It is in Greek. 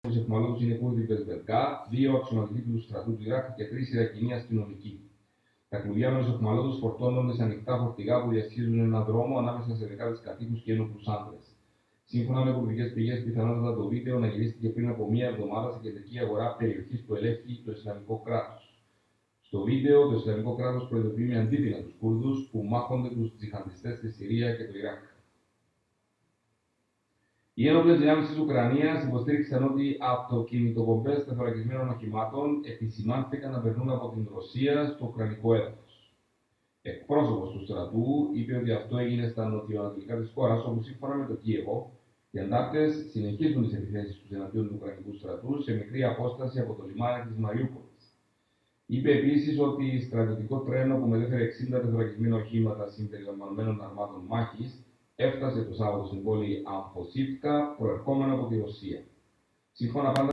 Τους αιχμαλώτους είναι Κούρδοι Πεσμεργά, 2 αξιωματικοί του στρατού του Ιράκ και 3 Ιρακινοί αστυνομικοί. Τα κλειδιά με τους αιχμαλώτους φορτώνονται σε ανοιχτά φορτηγά που διασχίζουν έναν δρόμο ανάμεσα σε δεκάδες κατοίκους και ένοπλους άντρες. Σύμφωνα με κουρδικές πηγές, πιθανότατα το βίντεο να γυρίστηκε πριν από μία εβδομάδα στην κεντρική αγορά περιοχής που ελέγχει το Ισλαμικό κράτος. Στο βίντεο, το Ισλαμικό κράτος προειδοποιεί με αντίπεινα τους Κούρδους που μάχονται τους τζιχαντιστές στη Συρία και το Ιράκ. Οι ένοπλες δυνάμεις της Ουκρανίας υποστήριξαν ότι αυτοκινητοπομπές τεθωρακισμένων οχημάτων επισημάνθηκαν να περνούν από την Ρωσία στο ουκρανικό έδαφος. Εκπρόσωπος του στρατού είπε ότι αυτό έγινε στα νοτιοανατολικά της χώρας, όπου σύμφωνα με το Κίεβο, οι αντάρτες συνεχίζουν τις επιθέσεις τους εναντίον του Ουκρανικού στρατού σε μικρή απόσταση από το λιμάνι της Μαριούπολης. Είπε επίσης ότι στρατιωτικό τρένο που μετέφερε 60 τεθωρακισμένα οχήματα συμπεριλαμβανομένων αρμάτων μάχης έφτασε το Σάββατο στην πόλη Αμφοσίφκα, προερχόμενο από τη Ρωσία. Σύμφωνα πάντα